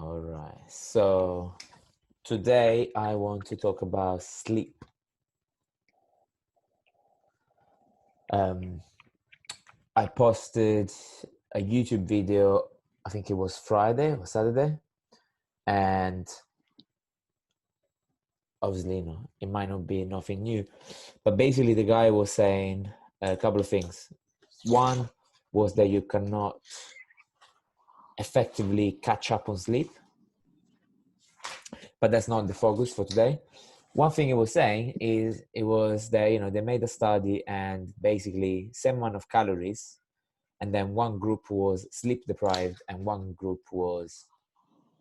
All right. So today I want to talk about sleep. I posted a YouTube video, I think it was Friday or Saturday, and obviously, it might not be nothing new, but basically the guy was saying a couple of things. One was that you cannot effectively catch up on sleep, but that's not the focus for today. One thing he was saying is it was that they made a study and basically same amount of calories, and then one group was sleep deprived and one group was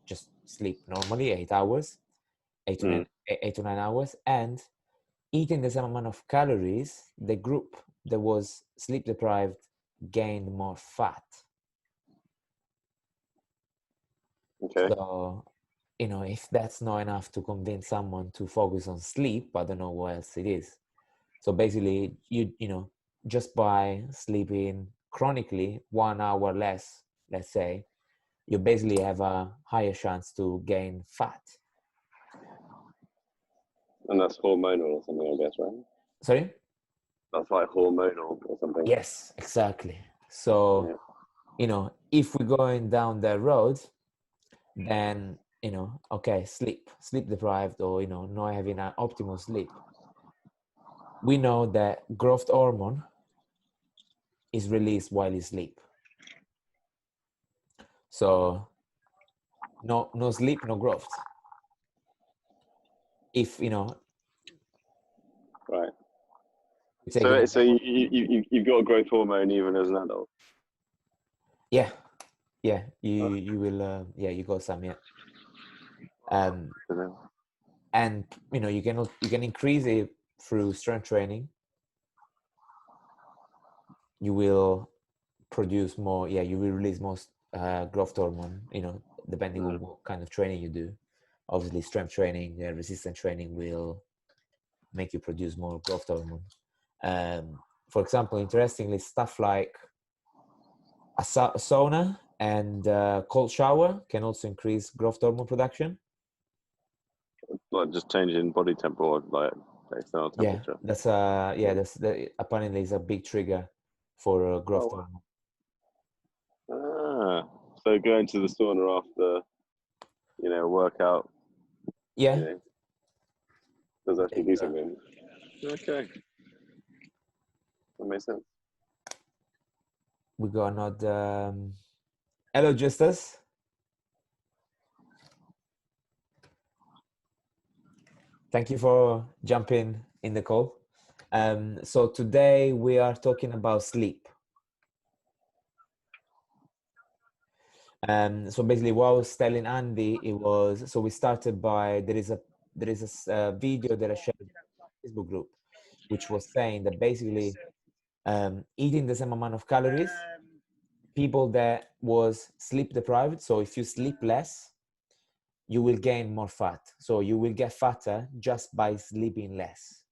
just sleep normally 8 hours, 8 to 9 hours, and eating the same amount of calories, the group that was sleep deprived gained more fat. Okay. So if that's not enough to convince someone to focus on sleep, I don't know what else it is. So basically, just by sleeping chronically 1 hour less, let's say, you basically have a higher chance to gain fat. And that's hormonal or something, I guess, right? Sorry? That's like hormonal or something. Yes, exactly. So, if we're going down that road, then, okay, sleep deprived or, not having an optimal sleep. We know that growth hormone is released while you sleep. So no sleep, no growth. If Right. taking So you've got a growth hormone even as an adult. yeah you will you got some, yeah. And you can increase it through strength training. You will produce more, you will release more growth hormone, depending on what kind of training you do. Obviously strength training, resistance training will make you produce more growth hormone. For example, interestingly, stuff like a sauna and cold shower can also increase growth hormone production. Like just changing body temperature, like external temperature. That's apparently is a big trigger for growth hormone. So going to the sauna after, workout. Yeah. Does actually do something. Okay. That makes sense. We got another. Hello, Justus. Thank you for jumping in the call. So today we are talking about sleep. So basically, what I was telling Andy, so we started by there is a video that I shared in the Facebook group, which was saying that basically eating the same amount of calories, people that was sleep deprived. So if you sleep less, you will gain more fat. So you will get fatter just by sleeping less,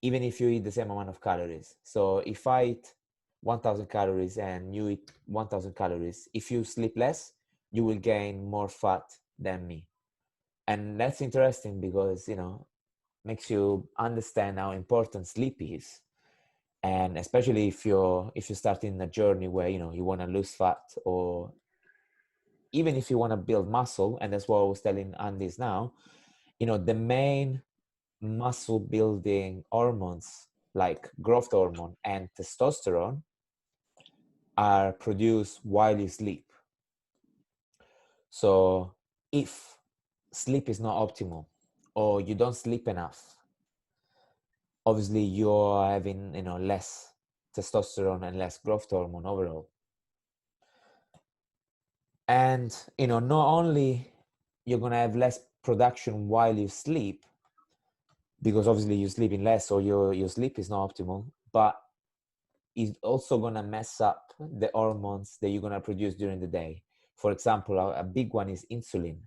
even if you eat the same amount of calories. So if I eat 1,000 calories and you eat 1,000 calories, if you sleep less, you will gain more fat than me. And that's interesting because, makes you understand how important sleep is. And especially if you're starting a journey where, you want to lose fat, or even if you want to build muscle, and that's what I was telling Andy's now, the main muscle building hormones like growth hormone and testosterone are produced while you sleep. So if sleep is not optimal or you don't sleep enough, obviously you're having less testosterone and less growth hormone overall. And not only you're going to have less production while you sleep, because obviously you're sleeping less or your sleep is not optimal, but it's also going to mess up the hormones that you're going to produce during the day. For example, a big one is insulin.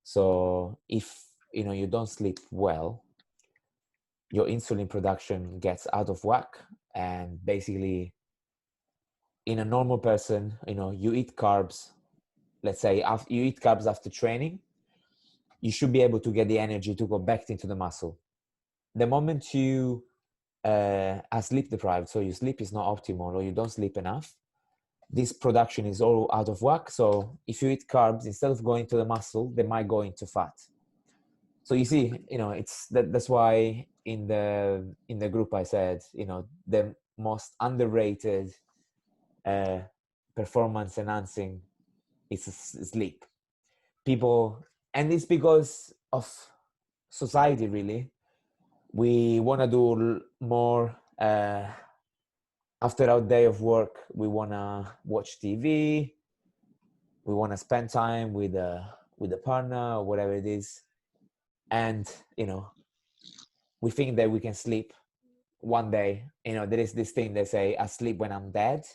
So if you don't sleep well, your insulin production gets out of whack, and basically in a normal person, you eat carbs let's say after you eat carbs after training, you should be able to get the energy to go back into the muscle. The moment you are sleep deprived, so your sleep is not optimal or you don't sleep enough, this production is all out of whack. So if you eat carbs, instead of going to the muscle, they might go into fat. So you see, it's that's why in the group I said, the most underrated performance enhancing is sleep. People, and it's because of society, really. We want to do more after our day of work. We want to watch TV. We want to spend time with a partner or whatever it is, and we think that we can sleep one day. There is this thing they say, I sleep when I'm dead.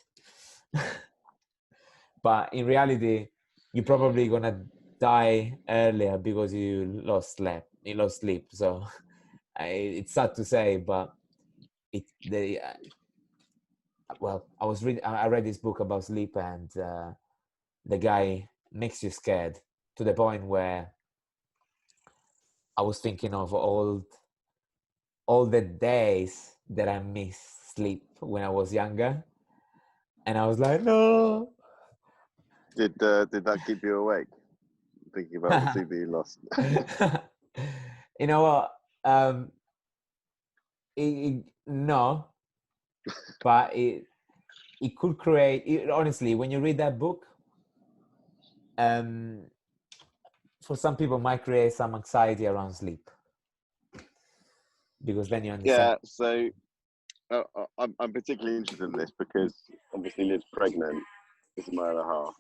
But in reality, you're probably gonna die earlier because you lost sleep. So it's sad to say, but I read this book about sleep, and the guy makes you scared to the point where I was thinking of all the days that I missed sleep when I was younger, and I was like, no. Did that keep you awake? Thinking about the sleep that you lost. You know what? No, but it could create. Honestly, when you read that book, for some people, might create some anxiety around sleep, because then you understand. Yeah. So I'm particularly interested in this because obviously Liv's pregnant. This is my other half,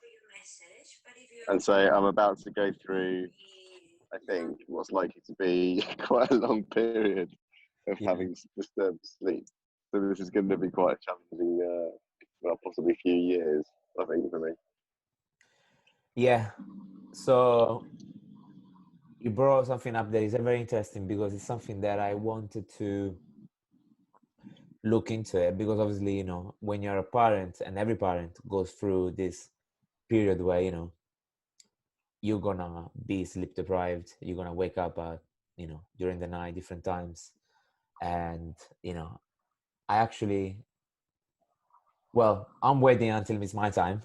and so I'm about to go through, I think, what's likely to be quite a long period of having disturbed sleep. So this is going to be quite a challenging, possibly a few years, I think, for me. Yeah. So you brought something up that is very interesting, because it's something that I wanted to look into it, because obviously, when you're a parent, and every parent goes through this period where, you're gonna be sleep deprived, you're gonna wake up at, during the night, different times. And, I actually, I'm waiting until it's my time,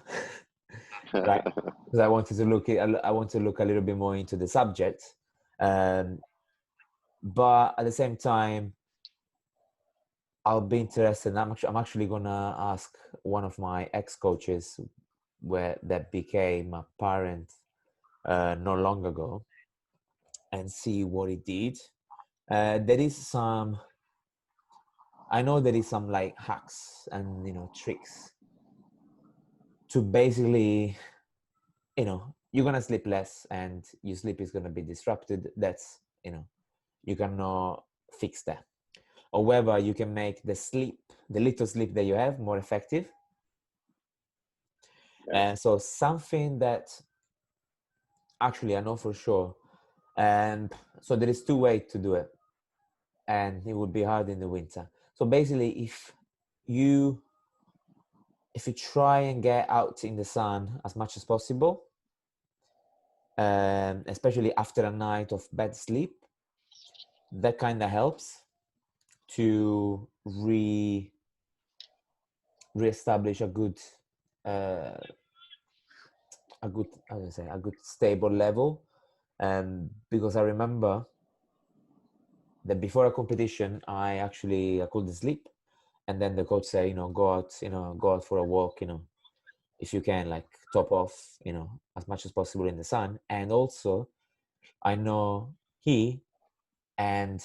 right? Because I want to look a little bit more into the subject. But at the same time, I'll be interested. I'm actually gonna ask one of my ex-coaches that became a parent not long ago, and see what he did. I know there is some like hacks and tricks to basically, you're gonna sleep less and your sleep is gonna be disrupted. That's you cannot fix that. However, you can make the little sleep that you have, more effective. Yeah. And so something that actually I know for sure, and so there is two ways to do it, and it would be hard in the winter. So basically, if you try and get out in the sun as much as possible, especially after a night of bad sleep, that kind of helps to reestablish a good how do I say, a good stable level. Because I remember that before a competition, I couldn't sleep, and then the coach say, go out for a walk, if you can, like top off, as much as possible in the sun. And also, I know he and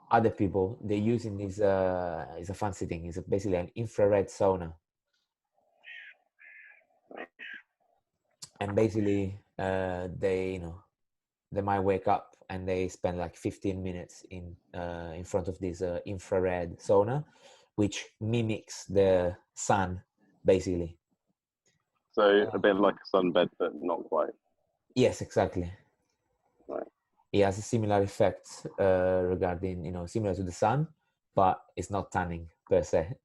other people, they're using this is a fancy thing. It's basically an infrared sauna, and basically they might wake up and they spend like 15 minutes in front of this infrared sauna, which mimics the sun, basically. So a bit like a sunbed, but not quite. Yes, exactly. Right. It has a similar effect regarding, similar to the sun, but it's not tanning per se.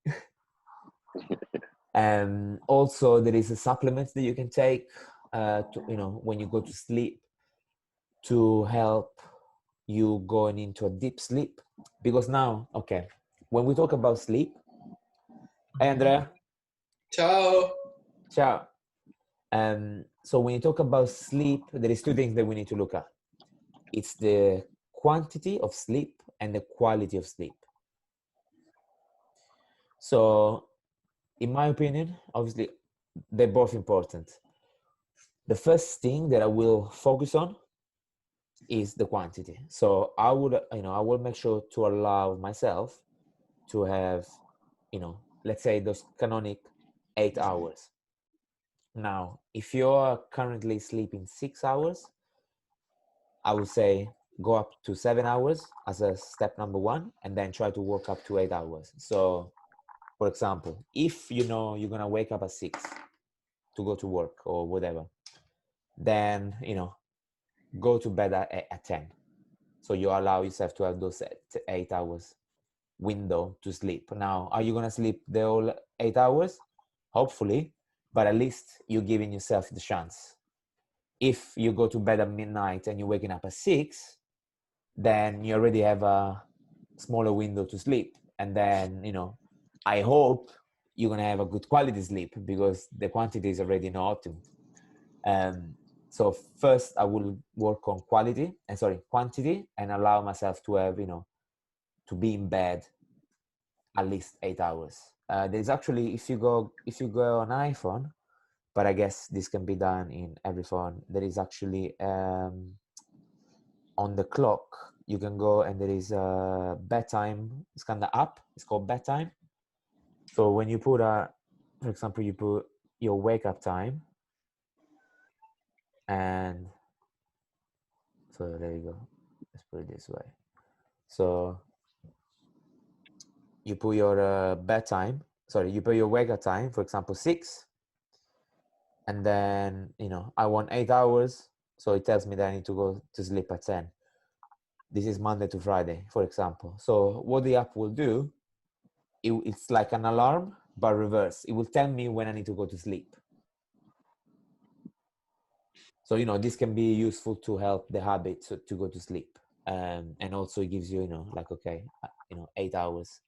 Also, there is a supplement that you can take when you go to sleep, to help you going into a deep sleep. Because now, okay, when we talk about sleep, hey Andrea, Ciao. ciao. So when you talk about sleep, there is two things that we need to look at. It's the quantity of sleep and the quality of sleep. So in my opinion, obviously, they're both important. The first thing that I will focus on is the quantity. So I will make sure to allow myself to have, let's say those canonic 8 hours. Now, if you're currently sleeping 6 hours, I would say go up to 7 hours as a step number one, and then try to work up to 8 hours. So, for example, if you know you're gonna wake up at 6 to go to work or whatever, then go to bed at 10. So you allow yourself to have those 8 hours window to sleep. Now, are you gonna sleep the whole 8 hours? Hopefully, but at least you're giving yourself the chance. If you go to bed at midnight and you're waking up at 6, then you already have a smaller window to sleep. And then, I hope you're gonna have a good quality sleep because the quantity is already not optimal. So first I will work on quantity and allow myself to have, to be in bed at least 8 hours. There's actually, if you go on iPhone, but I guess this can be done in every phone, there is actually on the clock you can go and there is a bedtime. It's kind of app. It's called bedtime. So when you put for example, you put your wake up time, and so there you go. Let's put it this way. So you put your bedtime. Sorry, you put your wake up time. For example, 6, and then I want 8 hours. So it tells me that I need to go to sleep at 10. This is Monday to Friday, for example. So what the app will do, it's like an alarm, but reverse. It will tell me when I need to go to sleep. So, this can be useful to help the habit to go to sleep. And also it gives you, like, okay, 8 hours,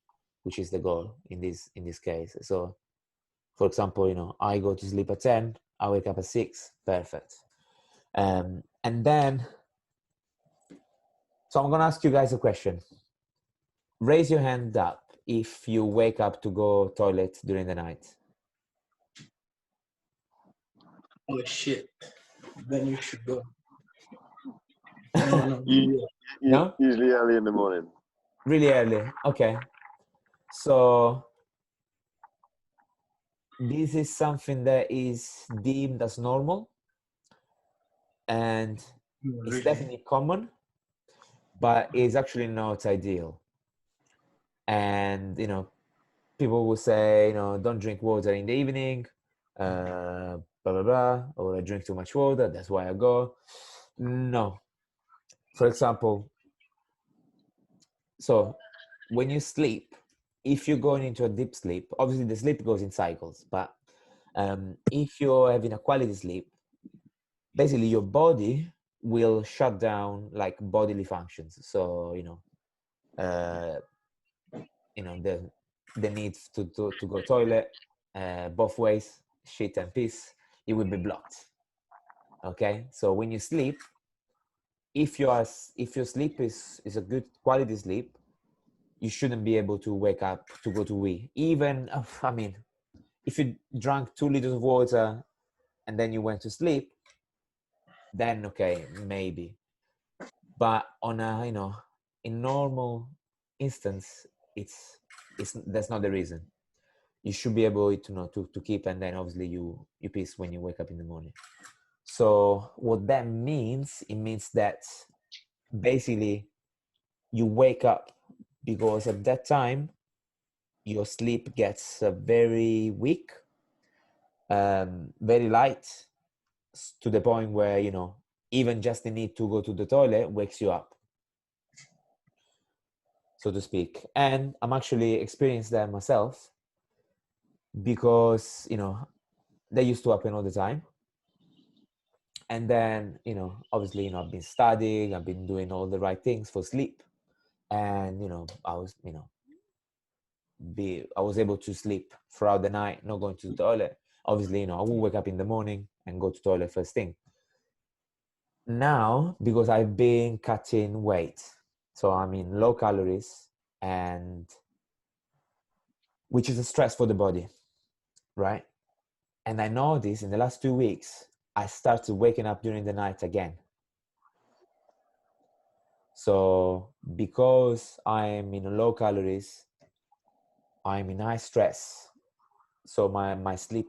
which is the goal in this case. So, for example, I go to sleep at 10, I wake up at 6, perfect. And then, so I'm going to ask you guys a question. Raise your hand up if you wake up to go toilet during the night. Oh shit. Then you should go. No. No? Usually early in the morning. Really early. Okay. So this is something that is deemed as normal, and it's Really? definitely common, but it's actually not ideal. And people will say, don't drink water in the evening, blah blah blah, or I drink too much water, that's why I go. No. For example, so when you sleep, if you're going into a deep sleep, obviously the sleep goes in cycles, but if you're having a quality sleep, basically your body will shut down like bodily functions. So the need to go toilet, both ways, shit and piss, it will be blocked. Okay, so when you sleep, if your sleep is a good quality sleep, you shouldn't be able to wake up to go to wee. Even I mean, if you drank 2 liters of water and then you went to sleep, then okay, maybe. But on a in normal instance, it's that's not the reason. You should be able to keep, and then obviously you piss when you wake up in the morning. So what that means, it means that basically you wake up because at that time your sleep gets very weak, very light, to the point where even just the need to go to the toilet wakes you up, so to speak. And I'm actually experienced that myself, because that used to happen all the time. And then, you know, obviously, you know, I've been studying, I've been doing all the right things for sleep. And, you know, I was, you know, I was able to sleep throughout the night, not going to the toilet. Obviously, you know, I will wake up in the morning and go to toilet first thing. Now, because I've been cutting weight, so I'm in low calories, and which is a stress for the body, right? And I noticed in the last 2 weeks, I started waking up during the night again. So because I'm in low calories, I'm in high stress. So my sleep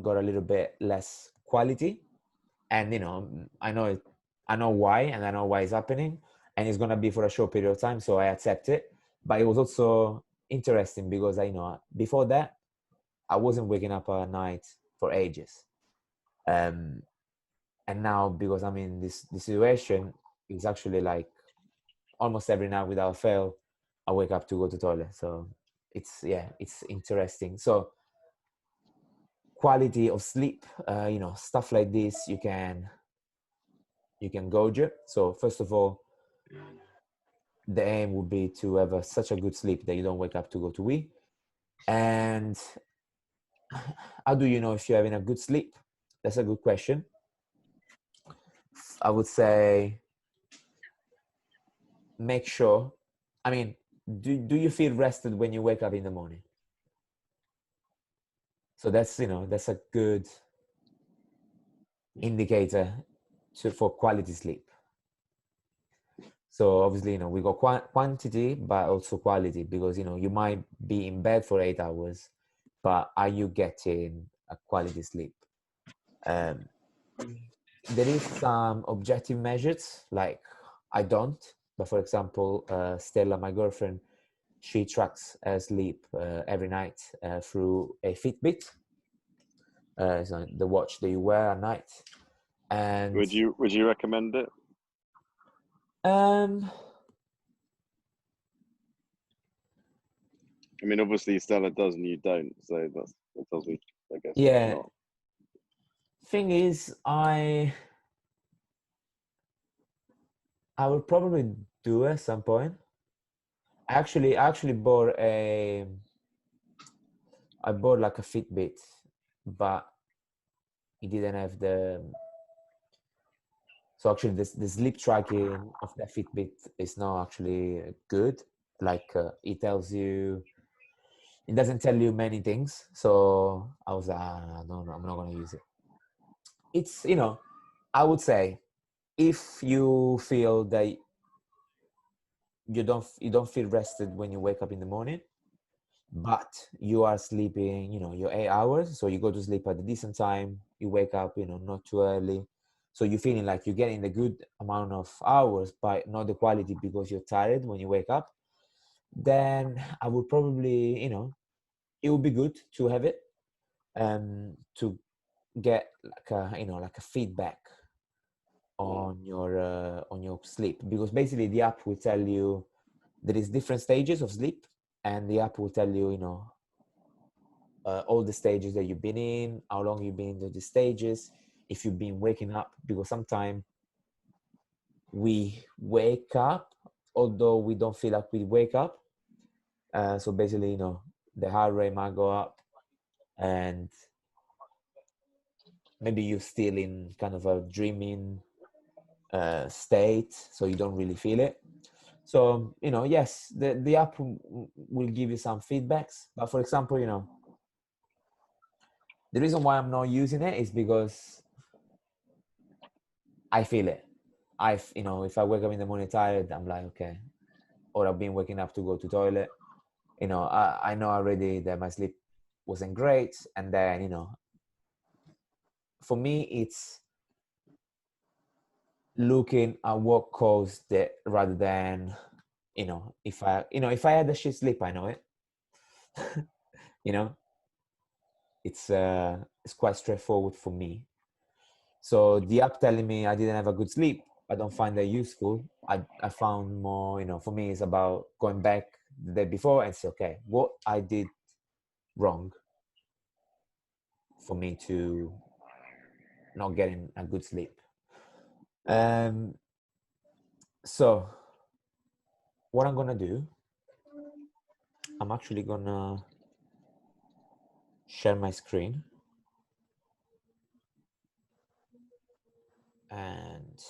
got a little bit less quality. And you know, I know why, and I know why it's happening, and it's gonna be for a short period of time, so I accept it. But it was also interesting because I know before that I wasn't waking up at night for ages. And now because I'm in this situation, it's actually like almost every night without fail, I wake up to go to toilet. So it's interesting. So quality of sleep, you know, stuff like this, you can gauge it. So first of all, the aim would be to have such a good sleep that you don't wake up to go to wee. And how do you know if you're having a good sleep? That's a good question. I would say make sure, I mean, do you feel rested when you wake up in the morning? So that's, you know, that's a good indicator for quality sleep. So obviously, you know, we got quantity, but also quality, because, you know, you might be in bed for 8 hours, but are you getting a quality sleep? There is some objective measures, like I don't, but for example, Stella, my girlfriend, she tracks her sleep every night through a Fitbit, so the watch that you wear at night. And would you recommend it? I mean, obviously Stella does and you don't, so that tells me, I guess, yeah. not. Thing is, I would probably do it at some point. I actually bought like a Fitbit, but it didn't have so actually the sleep tracking of the Fitbit is not actually good. Like it doesn't tell you many things. So I was like, no, I'm not gonna use it. It's, you know, I would say if you feel that you don't feel rested when you wake up in the morning, but you are sleeping, you know, your 8 hours, so you go to sleep at a decent time, you wake up, you know, not too early, so you're feeling like you're getting the good amount of hours but not the quality because you're tired when you wake up, then I would probably, you know, it would be good to have it, to get like a, you know, like a feedback on your sleep, because basically the app will tell you there is different stages of sleep, and the app will tell you, you know, all the stages that you've been in, how long you've been into the stages, if you've been waking up, because sometimes we wake up although we don't feel like we wake up. So basically, you know, the heart rate might go up, and maybe you're still in kind of a dreaming state, so you don't really feel it. So, you know, yes, the app will give you some feedbacks, but for example, you know, the reason why I'm not using it is because I feel it. You know, if I wake up in the morning tired, I'm like, okay, or I've been waking up to go to toilet, you know, I know already that my sleep wasn't great. And then, you know, for me, it's looking at what caused it rather than, you know, if I had a shit sleep, I know it. You know, it's quite straightforward for me. So the app telling me I didn't have a good sleep, I don't find that useful. I found more, you know, for me, it's about going back the day before and say, okay, what I did wrong for me to not getting a good sleep. So what I'm gonna do, I'm actually gonna share my screen and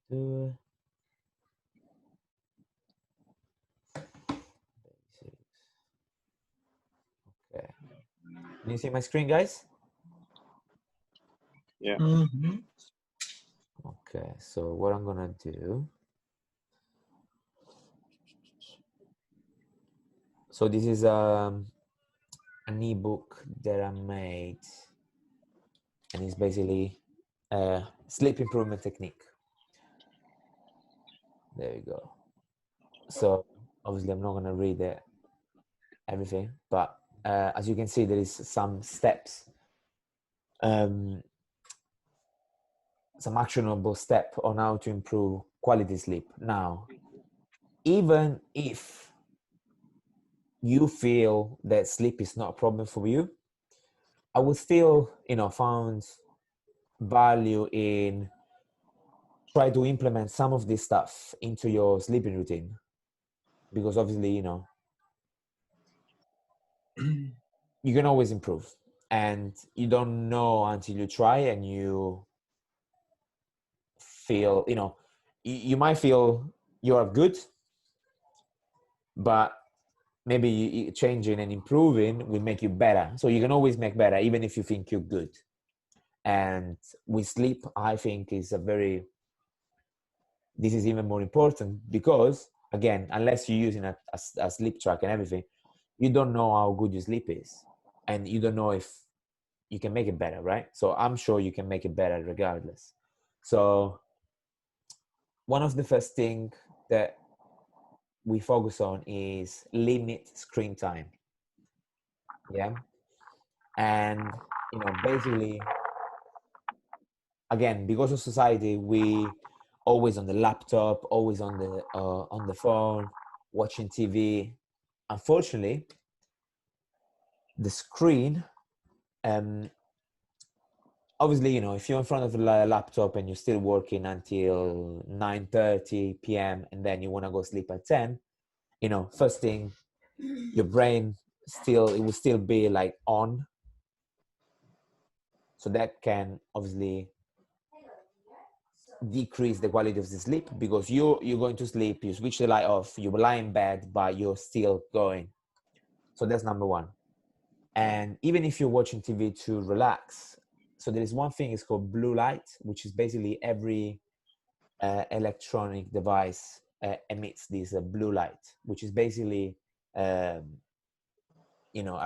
do basics. Okay, can you see my screen, guys? Yeah. Mm-hmm. Okay, so what I'm gonna do, so this is an ebook that I made, and it's basically a sleep improvement technique. There you go. So obviously I'm not gonna read everything, but as you can see, there is some steps, some actionable step on how to improve quality sleep. Now, even if you feel that sleep is not a problem for you, I would still, found value in try to implement some of this stuff into your sleeping routine, because obviously, you can always improve, and you don't know until you try and you feel, you might feel you are good, but maybe changing and improving will make you better. So you can always make better, even if you think you're good. And with sleep, I think this is even more important, because again, unless you're using a sleep track and everything, you don't know how good your sleep is, and you don't know if you can make it better, right? So I'm sure you can make it better regardless. So one of the first thing that we focus on is limit screen time. Yeah. And basically, again, because of society, we always on the laptop, always on the phone, watching TV. Unfortunately, the screen, obviously, if you're in front of a laptop and you're still working until 9:30 p.m. and then you want to go sleep at 10, first thing, your brain it will still be like on. So that can obviously decrease the quality of the sleep, because you're going to sleep, you switch the light off, you lie in bed, but you're still going. So that's number one. And even if you're watching TV to relax, so there is one thing, it's called blue light, which is basically every electronic device emits this blue light, which is basically a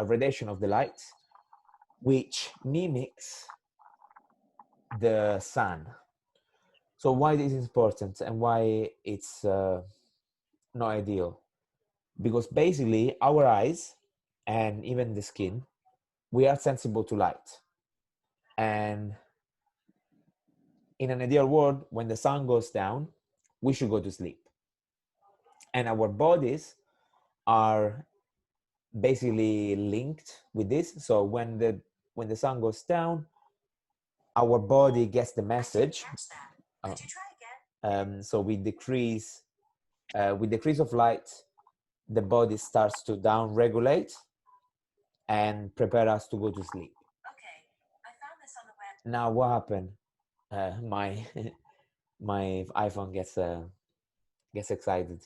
radiation of the light which mimics the sun. So why this is important and why it's not ideal? Because basically our eyes and even the skin, we are sensible to light. And in an ideal world, when the sun goes down, we should go to sleep. And our bodies are basically linked with this. So when the sun goes down, our body gets the message. So with decrease of light, the body starts to down regulate and prepare us to go to sleep. Okay, I found this on the web. Now what happened? My my iPhone gets excited.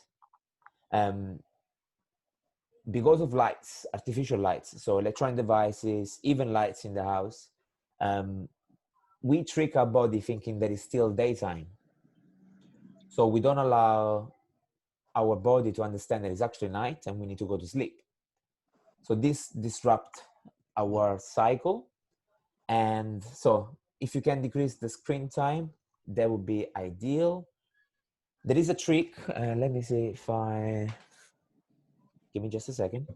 Because of lights, artificial lights, so electronic devices, even lights in the house, we trick our body thinking that it's still daytime. So we don't allow our body to understand that it's actually night and we need to go to sleep. So this disrupts our cycle. And so if you can decrease the screen time, that would be ideal. There is a trick. Let me see if give me just a second.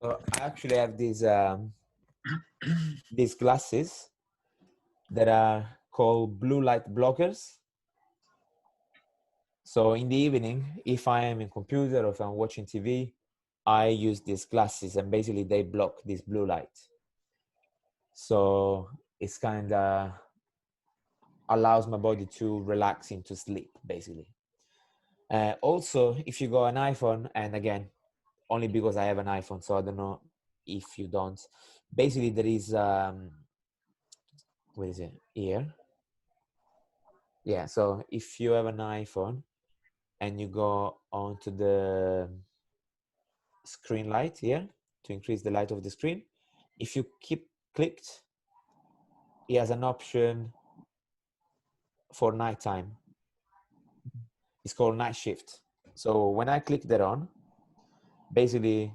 So I actually have these glasses that are called blue light blockers. So in the evening, if I am in computer or if I'm watching TV, I use these glasses, and basically they block this blue light. So it's kind of allows my body to relax into sleep, basically. Also, if you got an iPhone, and again, only because I have an iPhone, so I don't know if you don't. Basically, there is where is it? Here. Yeah. So if you have an iPhone and you go onto the screen light here to increase the light of the screen, if you keep clicked, it has an option for nighttime. It's called night shift. So when I click that on, basically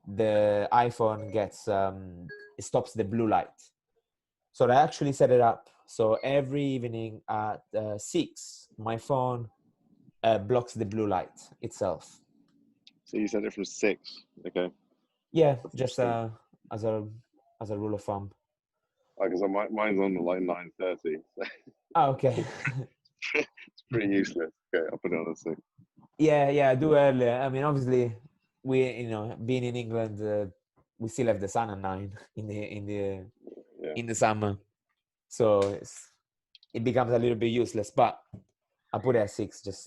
the iPhone gets it stops the blue light. So I actually set it up so every evening at 6 my phone blocks the blue light itself. So you set it from 6. Okay. Yeah, That's just interesting. as a rule of thumb. Because mine's on like 9:30. So Oh, okay. it's pretty useless. Okay, I'll put it on a 6. Yeah, I do earlier. I mean, obviously, being in England, we still have the sun at 9 Yeah. in the summer, so it becomes a little bit useless. But I put it at 6 just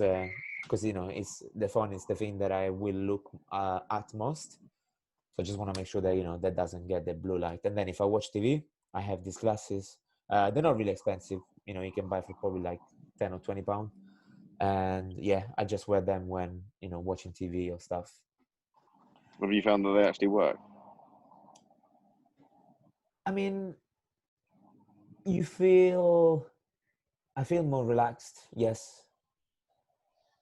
because it's the phone is the thing that I will look at most. So I just want to make sure that that doesn't get the blue light. And then if I watch TV, I have these glasses. They're not really expensive. You can buy for probably like 10 or 20 pounds. And yeah, I just wear them when watching TV or stuff. Have you found that they actually work? I mean, I feel more relaxed, yes.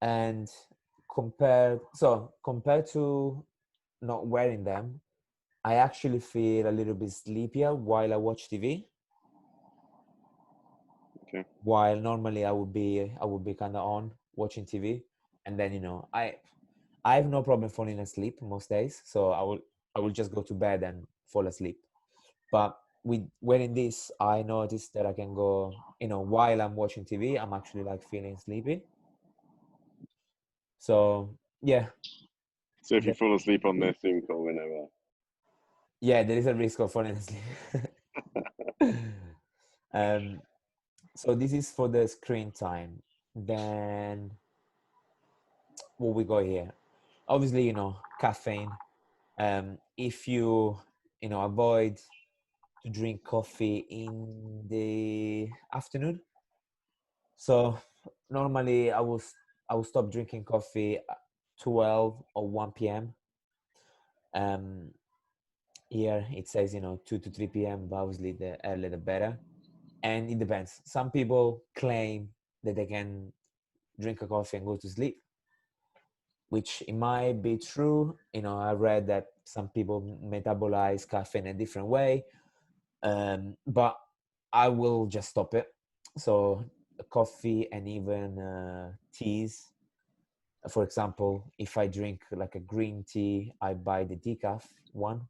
And compared to not wearing them, I actually feel a little bit sleepier while I watch TV. Okay. While normally I would be kind of on watching TV, and then I have no problem falling asleep most days, so I will just go to bed and fall asleep. But with wearing this, I noticed that I can go, while I'm watching TV, I'm actually like feeling sleepy. So yeah, So if you fall asleep on this Zoom call, we know why. yeah, there is a risk of falling asleep. um, so this is for the screen time. Then what we got here? Obviously, caffeine. If you avoid to drink coffee in the afternoon. So normally I will stop drinking coffee at 12 or 1 p.m. Here it says 2 to 3 p.m., but obviously the earlier the better. And it depends. Some people claim that they can drink a coffee and go to sleep, which it might be true. I read that some people metabolize caffeine a different way, but I will just stop it. So coffee and even teas. For example, if I drink like a green tea, I buy the decaf one.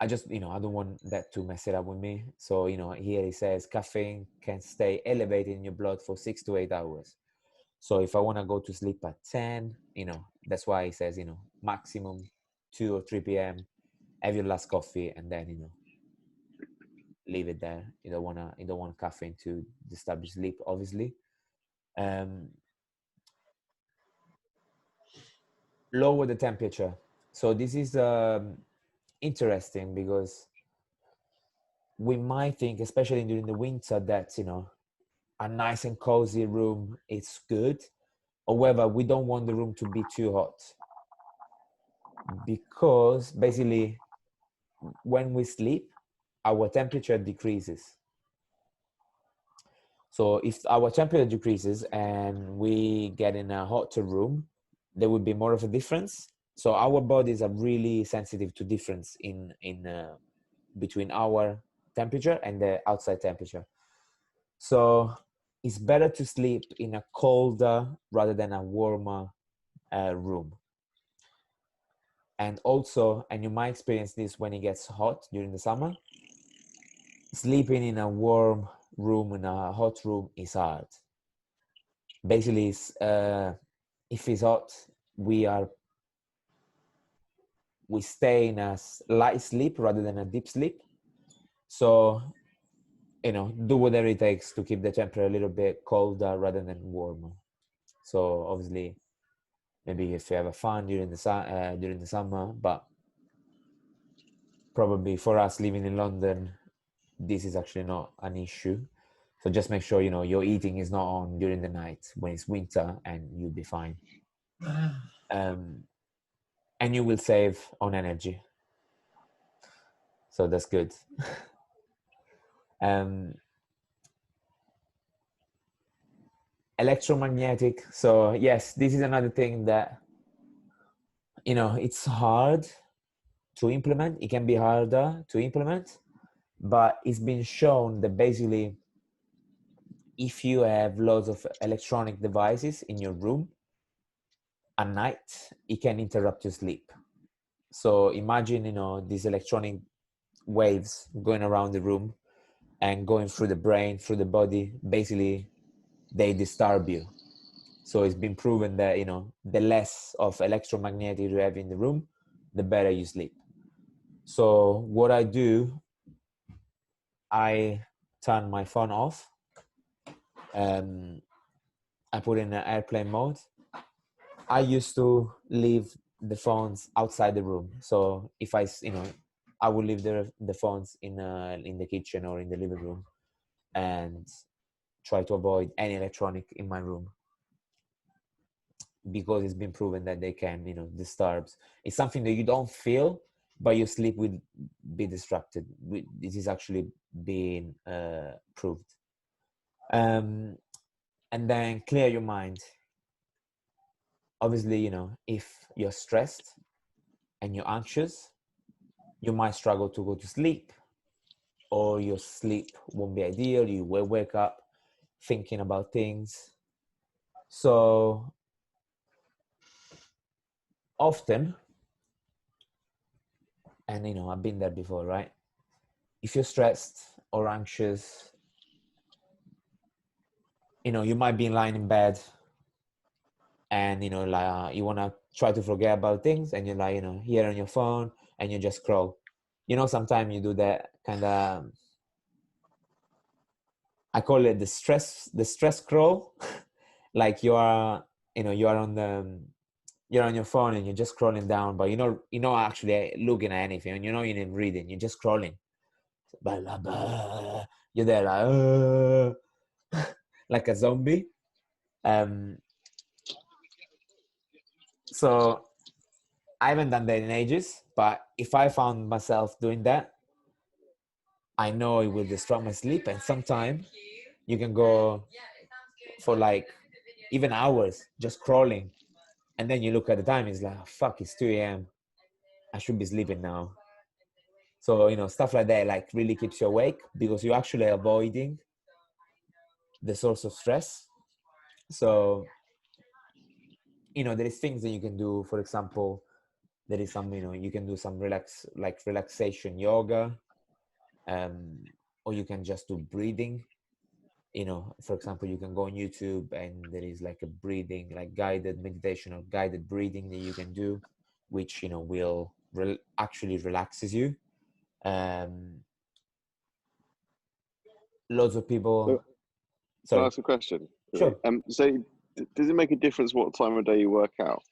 I just, I don't want that to mess it up with me. So, here it says caffeine can stay elevated in your blood for 6 to 8 hours. So if I want to go to sleep at 10, that's why it says, maximum 2 or 3 p.m. Have your last coffee and then, leave it there. You don't want caffeine to disturb your sleep, obviously. Lower the temperature. So this is interesting because we might think, especially during the winter, that a nice and cozy room is good. However, we don't want the room to be too hot, because basically when we sleep, our temperature decreases. So if our temperature decreases and we get in a hotter room, there would be more of a difference. So our bodies are really sensitive to difference in between our temperature and the outside temperature. So it's better to sleep in a colder rather than a warmer room. And also, and you might experience this when it gets hot during the summer, sleeping in a warm room in a hot room is hard. Basically, if it's hot, we stay in a light sleep rather than a deep sleep. So, do whatever it takes to keep the temperature a little bit colder rather than warmer. So obviously, maybe if you have a fan during the summer, but probably for us living in London, this is actually not an issue. So just make sure your eating is not on during the night when it's winter, and you'll be fine. And you will save on energy, so that's good. Electromagnetic. So yes, this is another thing that it's hard to implement. It can be harder to implement, but it's been shown that basically if you have lots of electronic devices in your room at night, it can interrupt your sleep. So imagine these electronic waves going around the room and going through the brain, through the body. Basically they disturb you. So it's been proven that the less of electromagnetic you have in the room, the better you sleep. So what I do, I turn my phone off. I put in an airplane mode. I used to leave the phones outside the room. So if I would leave the phones in the kitchen or in the living room, and try to avoid any electronic in my room, because it's been proven that they can disturb. It's something that you don't feel, but your sleep will be disrupted. This is actually being proved. And then clear your mind. Obviously, if you're stressed and you're anxious, you might struggle to go to sleep, or your sleep won't be ideal. You will wake up thinking about things. So often, and I've been there before, right? If you're stressed or anxious, you might be lying in bed, and you want to try to forget about things, and you're like here on your phone, and you just scroll. Sometimes you do that kind of, I call it the stress scroll. Like you are you're on your phone and you're just scrolling down, but you're not actually looking at anything, and you're not reading, you're just scrolling. Blah, blah, blah. You're there like a zombie. So I haven't done that in ages, but if I found myself doing that, I know it will disrupt my sleep. And sometimes you can go for like even hours just scrolling, and then you look at the time, it's like, oh, fuck, it's 2 a.m. I should be sleeping now. So stuff like that like really keeps you awake, because you're actually avoiding the source of stress. So there is things that you can do. For example, there is some you can do some relaxation yoga, or you can just do breathing. For example, you can go on YouTube, and there is like a breathing, like guided meditation or guided breathing that you can do, which will actually relaxes you. Lots of people. Can I Sorry. ask a question? Sure. So does it make a difference what time of day you work out?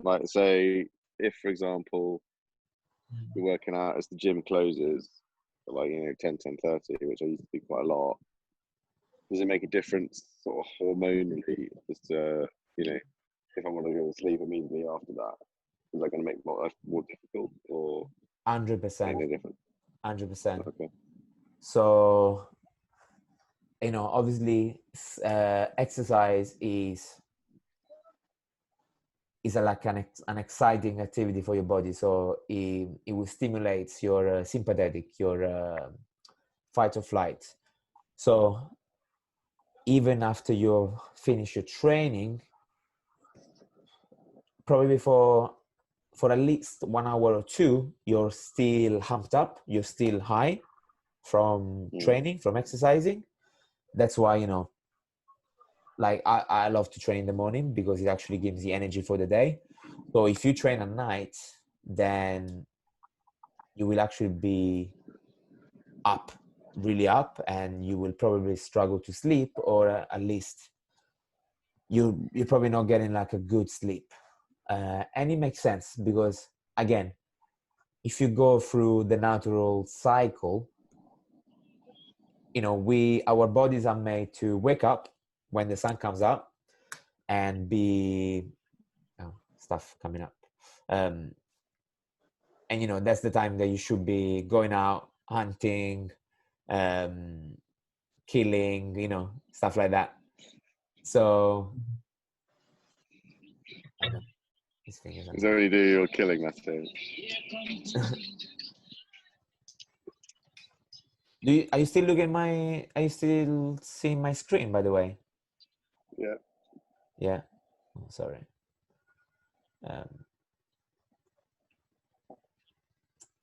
Like, say, if, for example, you're working out as the gym closes, at 10:30, which I used to do quite a lot, does it make a difference sort of hormonally as to, if I want to go to sleep immediately after that? Is that going to make life more difficult, or 100%. make no difference? 100%. Okay. So, obviously, exercise is like an exciting activity for your body. So it will stimulate your sympathetic, your fight or flight. So even after you finish your training, probably for at least 1 hour or two, you're still humped up, you're still high from training, from exercising. that's why, you know, like I love to train in the morning because it actually gives the energy for the day. So if you train at night, then you will actually be up, really up, and you will probably struggle to sleep, or at least you're probably not getting like a good sleep. And it makes sense because, again, if you go through the natural cycle, you know, our bodies are made to wake up when the sun comes up and be stuff coming up, and you know, that's the time that you should be going out hunting, killing, you know, stuff like that. So I know these fingers Is there any do your killing, Matteo? Are you still looking are you still seeing my screen, by the way? Yeah. Yeah. Oh, sorry.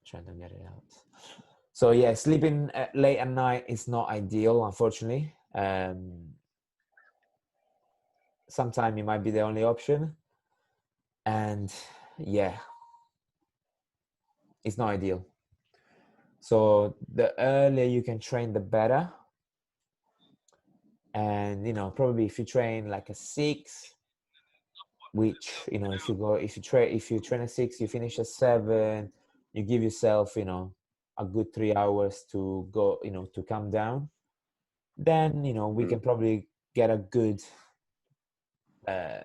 Trying to get it out. So yeah, sleeping late at night is not ideal, unfortunately. Sometimes it might be the only option, and yeah, it's not ideal. So the earlier you can train, the better. And you know, probably if you train like a 6, which, you know, if you train at 6, you finish at 7, you give yourself, you know, a good 3 hours to go, you know, to come down, then, you know, we can probably get a good how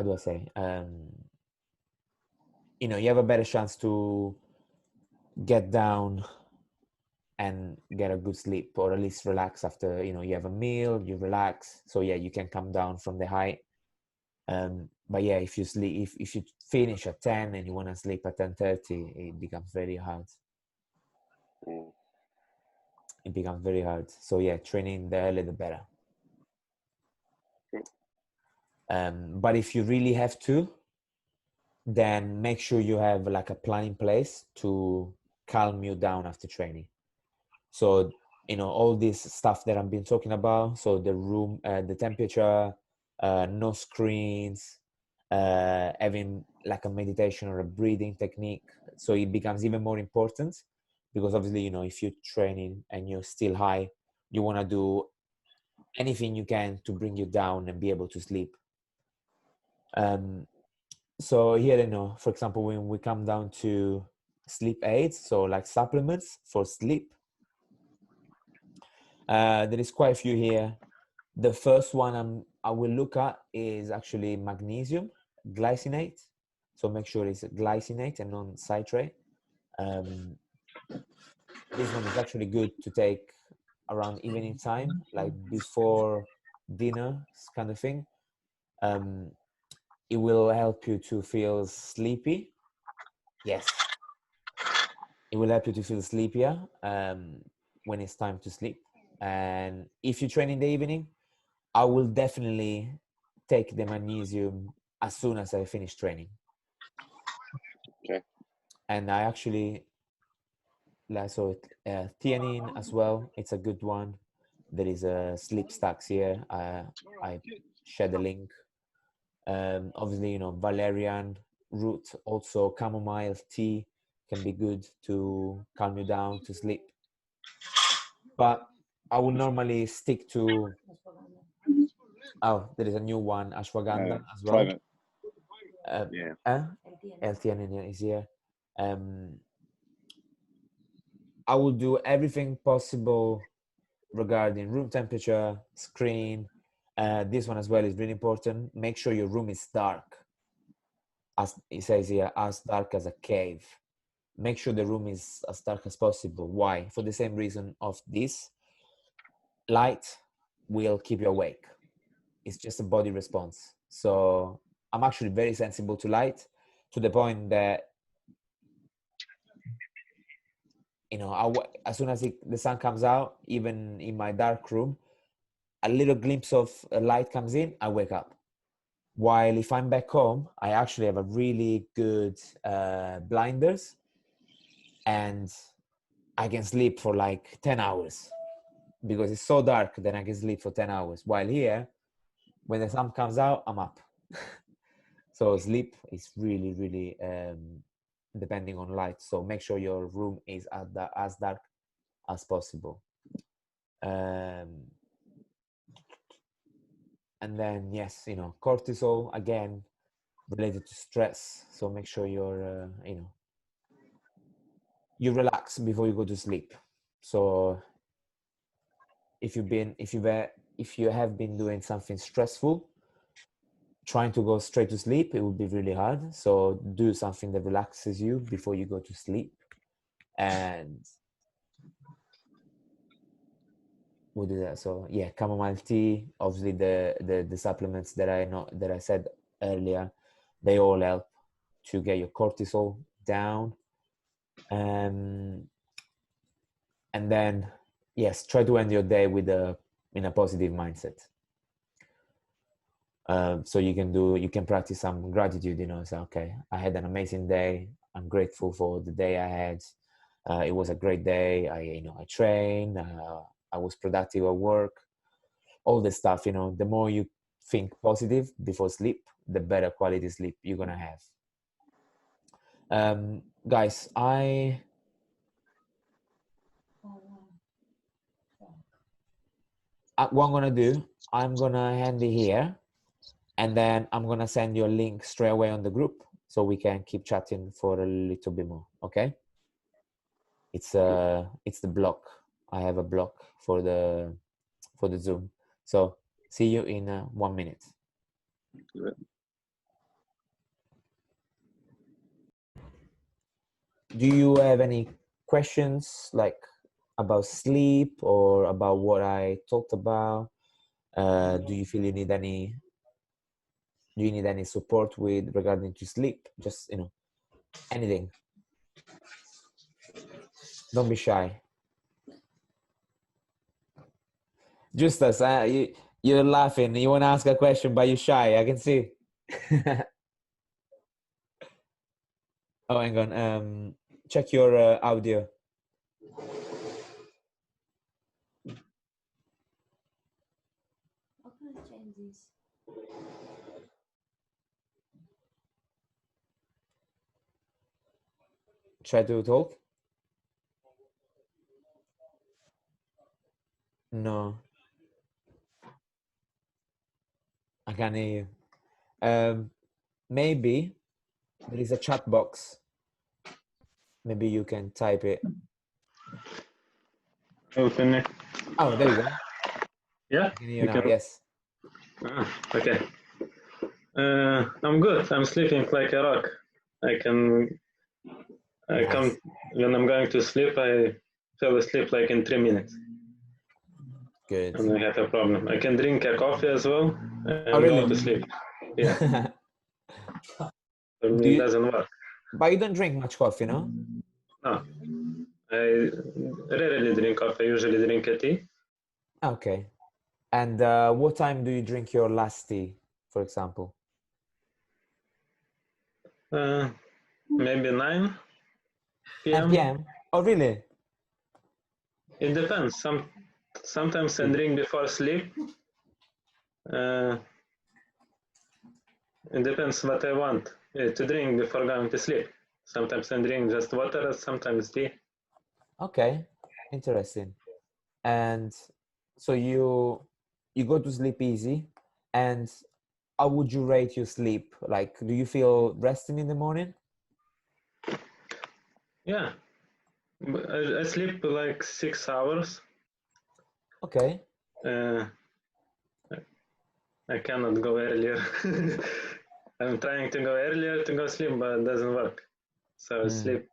do I say, you know, you have a better chance to get down and get a good sleep, or at least relax after, you know, you have a meal, you relax, so yeah, you can come down from the height. But yeah, if you sleep, if you finish at 10 and you want to sleep at 10:30, it becomes very hard. It becomes very hard. So yeah, training the earlier the better. But if you really have to, then make sure you have like a plan in place to calm you down after training. So, you know, all this stuff that I've been talking about, so the room, the temperature, no screens, having like a meditation or a breathing technique. So it becomes even more important because obviously, you know, if you're training and you're still high, you want to do anything you can to bring you down and be able to sleep. So here, you know, for example, when we come down to sleep aids, so like supplements for sleep, there is quite a few here. The first one I will look at is actually magnesium glycinate. So make sure it's glycinate and non-citrate. This one is actually good to take around evening time, like before dinner kind of thing. It will help you to feel sleepy. Yes. It will help you to feel sleepier when it's time to sleep. And if you train in the evening, I will definitely take the magnesium as soon as I finish training. Okay. And I actually, so theanine as well, it's a good one. There is a sleep stacks here. I share the link. Obviously, you know, valerian root, also chamomile tea can be good to calm you down to sleep. But I would normally stick to, there is a new one, ashwagandha as well. L-theanine is here. I will do everything possible regarding room temperature, screen. This one as well is really important. Make sure your room is dark. As it says here, as dark as a cave. Make sure the room is as dark as possible. Why? For the same reason of this. Light will keep you awake. It's just a body response. So I'm actually very sensible to light, to the point that, you know, as soon as the sun comes out, even in my dark room, a little glimpse of light comes in, I wake up. While if I'm back home, I actually have a really good blinders, and I can sleep for like 10 hours because it's so dark, then I can sleep for 10 hours. While here, when the sun comes out, I'm up. So sleep is really, really depending on light. So make sure your room is as dark as possible. And then, yes, you know, cortisol, again, related to stress. So make sure you're, you know, you relax before you go to sleep. So if you have been doing something stressful, trying to go straight to sleep, it would be really hard. So do something that relaxes you before you go to sleep. And we'll do that. So yeah, chamomile tea, obviously the supplements that I said earlier, they all help to get your cortisol down. And then, yes, try to end your day in a positive mindset. So you can practice some gratitude, you know, say, okay, I had an amazing day. I'm grateful for the day I had. It was a great day. I trained, I was productive at work, all this stuff, you know. The more you think positive before sleep, the better quality sleep you're going to have. Guys, what I'm going to do, I'm going to hand it here, and then I'm going to send you a link straight away on the group so we can keep chatting for a little bit more. Okay. It's the block. I have a block for the Zoom. So see you in 1 minute. Do you have any questions, like about sleep or about what I talked about? Do you feel you need any support with regarding to sleep? Just, you know, anything. Don't be shy. Justus, you're laughing. You want to ask a question, but you're shy. I can see. Oh, hang on. Check your audio. How can I change this? Try to talk. No, I can't hear you. Maybe there is a chat box. Maybe you can type it. Open it. Oh, there you go. Yeah, I can hear you now. Yes. Okay. I'm good. I'm sleeping like a rock. I come when I'm going to sleep. I fell asleep like in 3 minutes. Good. And I have a problem. I can drink a coffee as well and really? go to sleep. Yeah. It doesn't work. But you don't drink much coffee, no? No. I rarely drink coffee. I usually drink a tea. Okay. And what time do you drink your last tea, for example? Maybe 9 p.m. 9 p.m. Oh, really? It depends. Sometimes I drink before sleep. It depends what I want to drink before going to sleep. Sometimes I drink just water, sometimes tea. Okay, interesting. And so you go to sleep easy, and how would you rate your sleep? Like, do you feel resting in the morning? Yeah, I sleep like 6 hours. Okay. I cannot go earlier. I'm trying to go earlier to go sleep, but it doesn't work. So I sleep,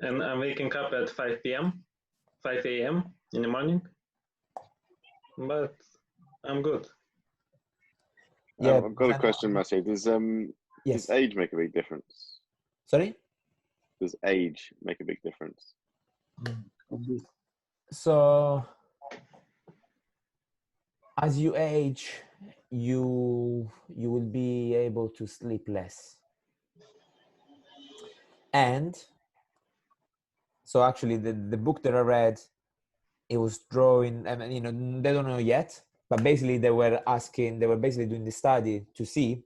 and I'm waking up at 5 p.m., 5 a.m. in the morning, but I'm good. Yeah, I've got a question, Mascetti. Does age make a big difference? Sorry? Does age make a big difference? So as you age, you will be able to sleep less. And so actually the book that I read it was drawing, and you know, they don't know yet, but basically they were basically doing the study to see,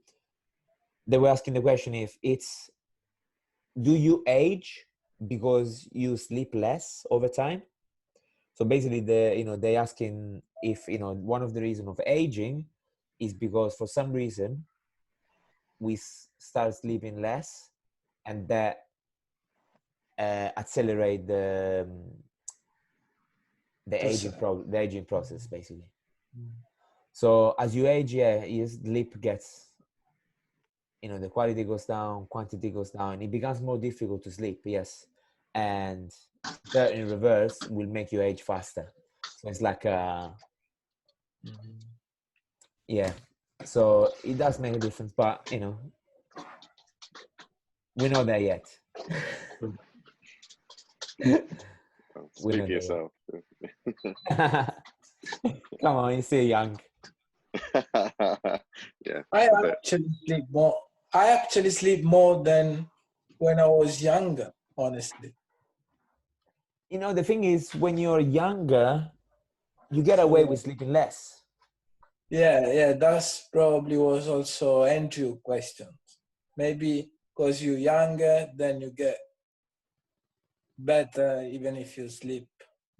they were asking the question if it's, do you age because you sleep less over time? So basically they asking if, you know, one of the reasons of aging is because for some reason we start sleeping less, and that accelerate the aging process basically. So as you age, yeah, your sleep gets, you know, the quality goes down, quantity goes down, it becomes more difficult to sleep, yes, and that in reverse will make you age faster. So it's like yeah, so it does make a difference, but you know, we're not there yet. We're Speak not for there yourself. yet. Come on, you're still young. Yeah. I a bit. actually sleep more. I actually sleep more than when I was younger, honestly. You know, the thing is, when you're younger, you get away with sleeping less. Yeah, that's probably was also Andrew question. Maybe because you're younger, then you get better even if you sleep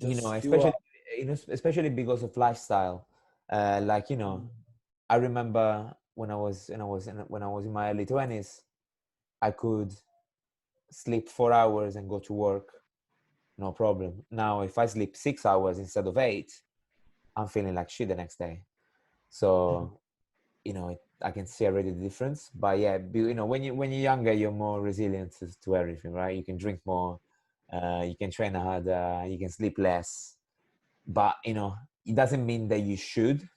You know, just few especially, hours. you know, especially because of lifestyle. Like, you know, I remember when I was in my early 20s, I could sleep 4 hours and go to work, no problem. Now, if I sleep 6 hours instead of 8, I'm feeling like shit the next day. So, you know, I can see already the difference. But yeah, you know, when you're younger, you're more resilient to everything, right? You can drink more, you can train harder, you can sleep less. But you know, it doesn't mean that you should,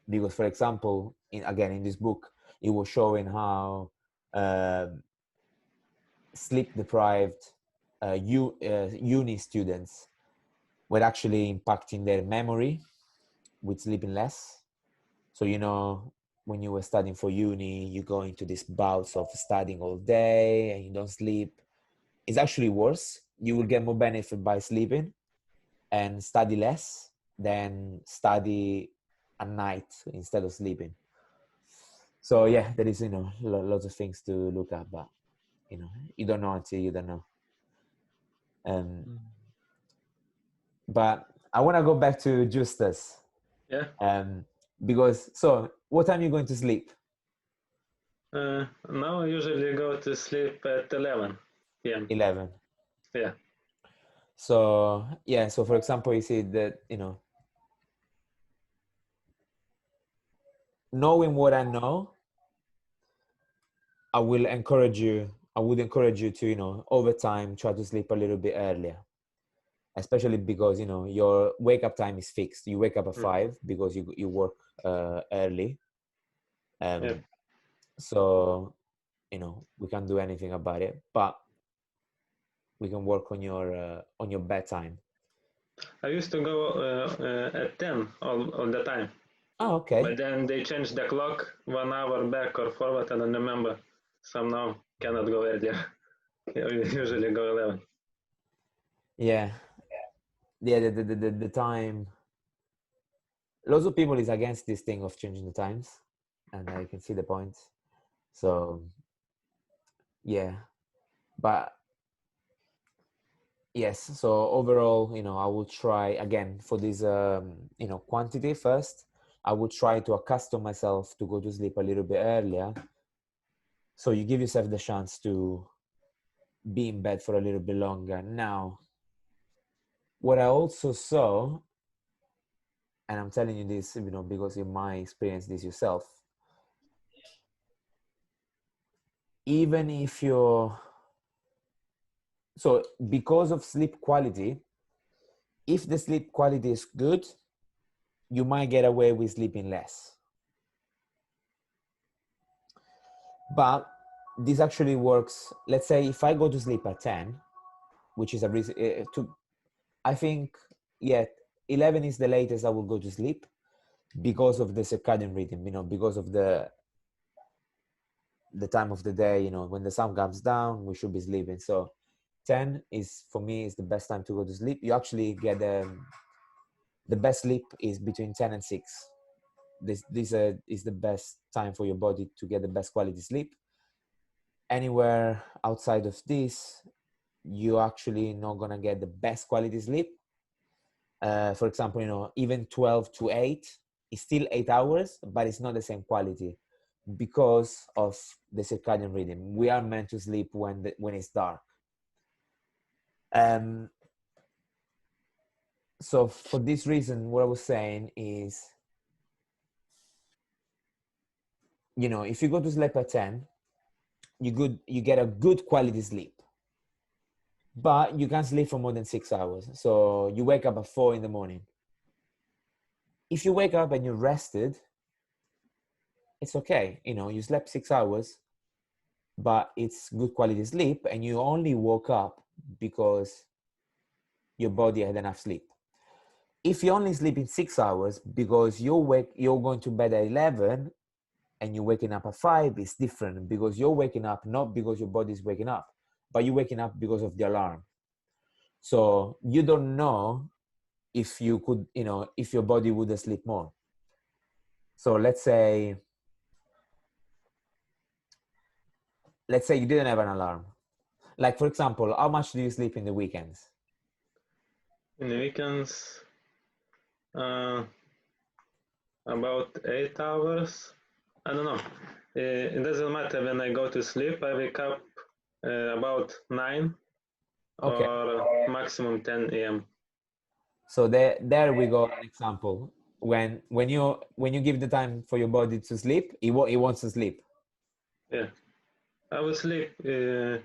because, for example, in this book, it was showing how sleep deprived uni students were actually impacting their memory with sleeping less. So, you know, when you were studying for uni, you go into these bouts of studying all day and you don't sleep. It's actually worse. You will get more benefit by sleeping and study less than study at night instead of sleeping. So yeah, there is, you know, lots of things to look at, but you know, you don't know until you don't know. But I want to go back to Justus. Yeah. Because, so what time are you going to sleep? Now I usually go to sleep at 11 p.m. 11. Yeah. So yeah, so for example, you see that, you know, knowing what I know, I would encourage you to, you know, over time, try to sleep a little bit earlier, especially because, you know, your wake up time is fixed. You wake up at 5 because you work early. Yeah. So, you know, we can't do anything about it, but we can work on your bedtime. I used to go at 10 all the time. Oh, okay. But then they changed the clock 1 hour back or forward. I don't remember. Somehow cannot go earlier. We usually go 11. Yeah. Yeah, the time. Lots of people is against this thing of changing the times, and I can see the point. So, yeah, but yes. So overall, you know, I will try again for this, you know, quantity first. I will try to accustom myself to go to sleep a little bit earlier. So you give yourself the chance to be in bed for a little bit longer. Now, what I also saw, and I'm telling you this, you know, because you might experience this yourself, even if you're, so because of sleep quality, if the sleep quality is good, you might get away with sleeping less. But this actually works. Let's say if I go to sleep at 10, which is a reason I think, yeah, 11 is the latest I will go to sleep because of the circadian rhythm, you know, because of the time of the day, you know, when the sun comes down, we should be sleeping. So 10 is, for me, is the best time to go to sleep. You actually get the best sleep is between 10 and 6. This is the best time for your body to get the best quality sleep. Anywhere outside of this, you're actually not gonna get the best quality sleep. For example, even 12 to 8 is still 8 hours, but it's not the same quality because of the circadian rhythm. We are meant to sleep when it's dark. So for this reason, what I was saying is, if you go to sleep at 10, you get a good quality sleep, but you can't sleep for more than 6 hours. So you wake up at 4 in the morning. If you wake up and you're rested, it's okay. You slept 6 hours, but it's good quality sleep, and you only woke up because your body had enough sleep. If you only sleep in 6 hours because you're going to bed at 11 and you're waking up at 5, it's different, because you're waking up not because your body is waking up, but you're waking up because of the alarm. So you don't know if you could, if your body would sleep more. So let's say you didn't have an alarm. Like, for example, how much do you sleep in the weekends? In the weekends, about 8 hours. I don't know. It doesn't matter when I go to sleep. I wake up about 9 Okay. or maximum 10 a.m. So there we go, an example. When you give the time for your body to sleep, it wants to sleep. Yeah, I will sleep till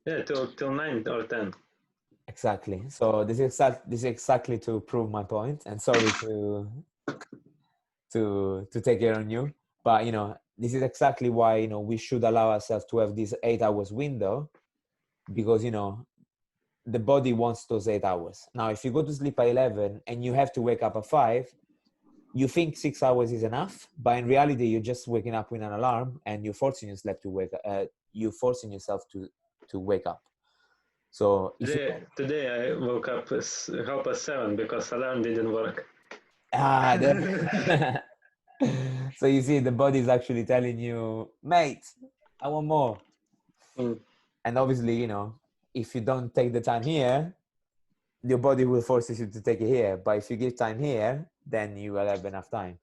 9 or 10. Exactly. So this is exactly to prove my point. And sorry to take care on you, but this is exactly why we should allow ourselves to have this 8 hours window, because the body wants those 8 hours. Now, if you go to sleep at 11 and you have to wake up at 5, you think 6 hours is enough, but in reality, you're just waking up with an alarm, and you're forcing yourself to wake. You're forcing yourself to wake up. So Today I woke up 7:30 because alarm didn't work. So you see, the body is actually telling you, mate, I want more. And obviously, if you don't take the time here, your body will force you to take it here. But if you give time here, then you will have enough time.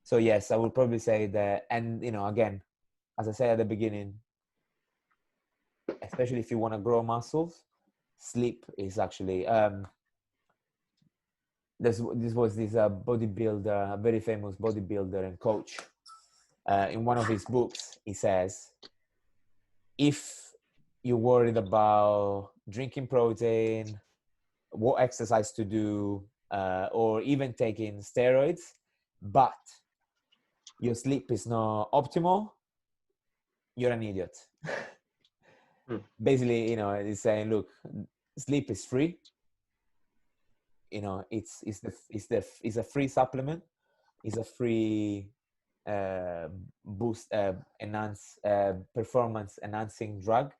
So yes, I would probably say that. And again, as I said at the beginning, especially if you want to grow muscles, sleep is actually this was this bodybuilder, a very famous bodybuilder and coach. In one of his books, he says, if you're worried about drinking protein, what exercise to do, or even taking steroids, but your sleep is not optimal, you're an idiot. Basically, it's saying, look, sleep is free. It's a free supplement. It's a free boost, enhance performance enhancing drug.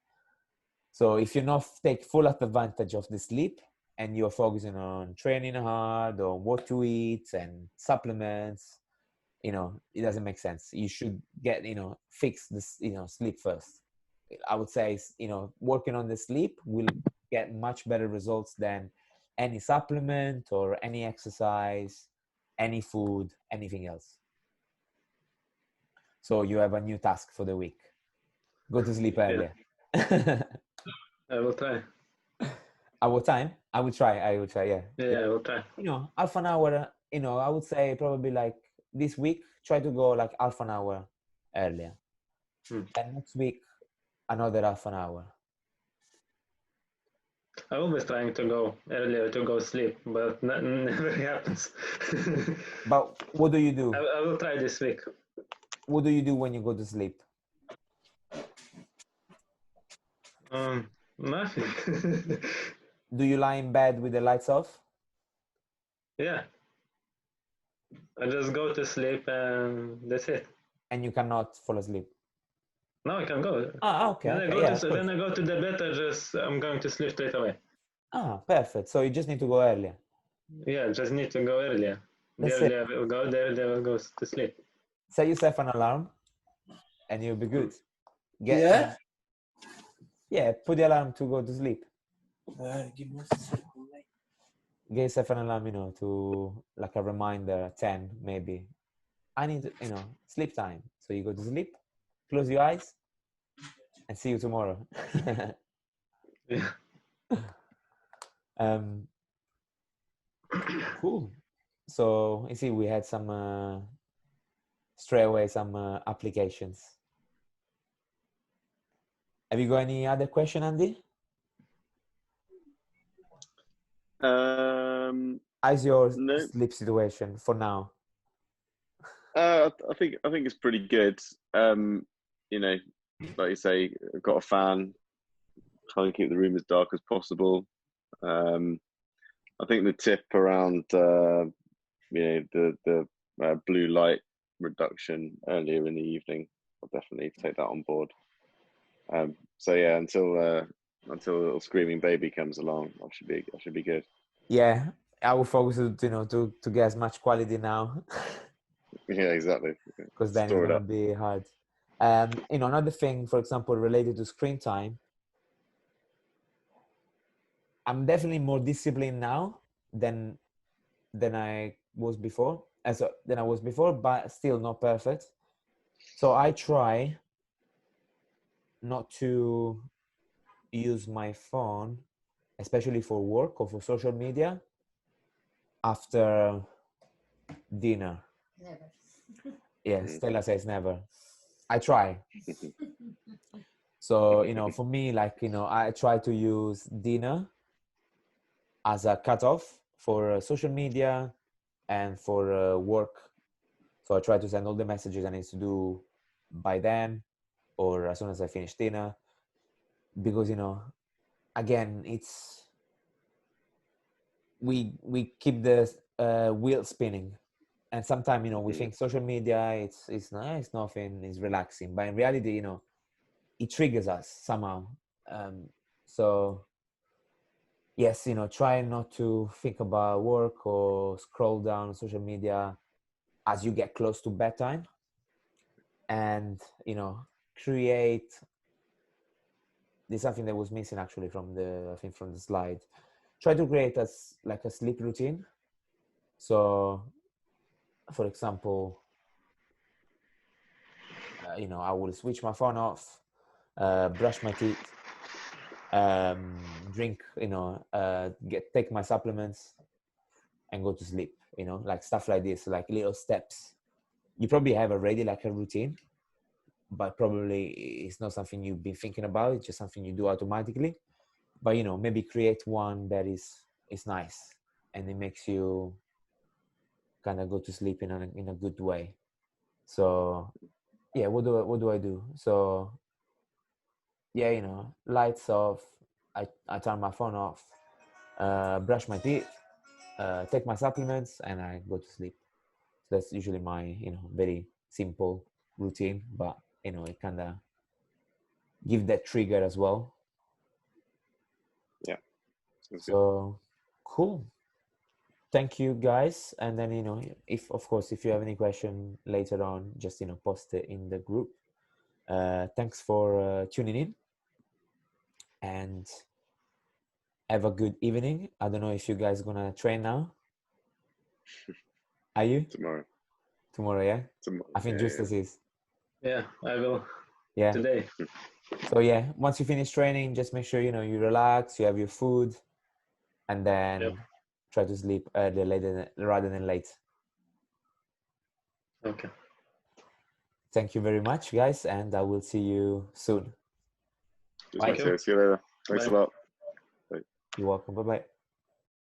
So if you not take full advantage of the sleep, and you're focusing on training hard, or what to eat and supplements, it doesn't make sense. You should get, fix this, sleep first. I would say, working on the sleep will get much better results than any supplement or any exercise, any food, anything else. So you have a new task for the week. Go to sleep earlier. I will try. At what time? I will try, yeah. Yeah, I will try. Half an hour, I would say probably like this week, try to go like half an hour earlier. And next week, another half an hour. I'm always trying to go earlier to go sleep, but never happens. But what do you do? I will try this week. What do you do when you go to sleep? Nothing. Do you lie in bed with the lights off? Yeah. I just go to sleep and that's it. And you cannot fall asleep? No, I can go. Okay. When I go to the bed, I'm going to sleep straight away. Perfect. So you just need to go earlier. Yeah, just need to go earlier. The That's it. earlier we'll go, the earlier we'll go to sleep. Set yourself an alarm, and you'll be good. Yeah? Yeah. Put the alarm to go to sleep. Give me a second. Get yourself an alarm, to like a reminder, 10 maybe. I need to, sleep time. So you go to sleep, close your eyes, and see you tomorrow. Yeah. Cool. So you see, we had some straight away some applications. Have you got any other question, Andy? How's your No. sleep situation for now? I think it's pretty good. Like you say, I've got a fan. Trying to keep the room as dark as possible. I think the tip around the blue light reduction earlier in the evening, I'll definitely take that on board. So yeah, until a little screaming baby comes along, I should be good. Yeah, I will focus to get as much quality now. Yeah, exactly. Because then it's gonna be hard. Another thing, for example, related to screen time, I'm definitely more disciplined now than I was before. But still not perfect. So I try not to use my phone, especially for work or for social media, after dinner. Never. Yeah, Stella says never. I try. So, for me, I try to use dinner as a cutoff for social media and for work. So I try to send all the messages I need to do by then or as soon as I finish dinner. Because, again, we keep the wheel spinning. And sometimes, we think social media, it's nice, nothing, it's relaxing. But in reality, it triggers us somehow. So yes, try not to think about work or scroll down social media as you get close to bedtime, and create. There's something that was missing actually from the slide. Try to create like a sleep routine. So, for example, I will switch my phone off, brush my teeth, drink, take my supplements, and go to sleep. Like stuff like this, like little steps. You probably have already like a routine, but probably it's not something you've been thinking about. It's just something you do automatically. But maybe create one that is nice, and it makes you kind of go to sleep in a good way. So yeah, what do I do? So yeah, lights off. I turn my phone off, brush my teeth, take my supplements, and I go to sleep. So that's usually my very simple routine, but it kind of give that trigger as well. Yeah. So cool. Thank you guys. And then if you have any question later on, just post it in the group. Thanks for tuning in, and have a good evening. I don't know if you guys gonna train now. Are you? Tomorrow, yeah? Tomorrow, I think Justus is. Yeah, I will. Yeah. Today. So yeah, once you finish training, just make sure you relax, you have your food, and then try to sleep early rather than late. Okay. Thank you very much, guys, and I will see you soon. Bye. See you later. Thanks a lot. You're welcome. Bye-bye.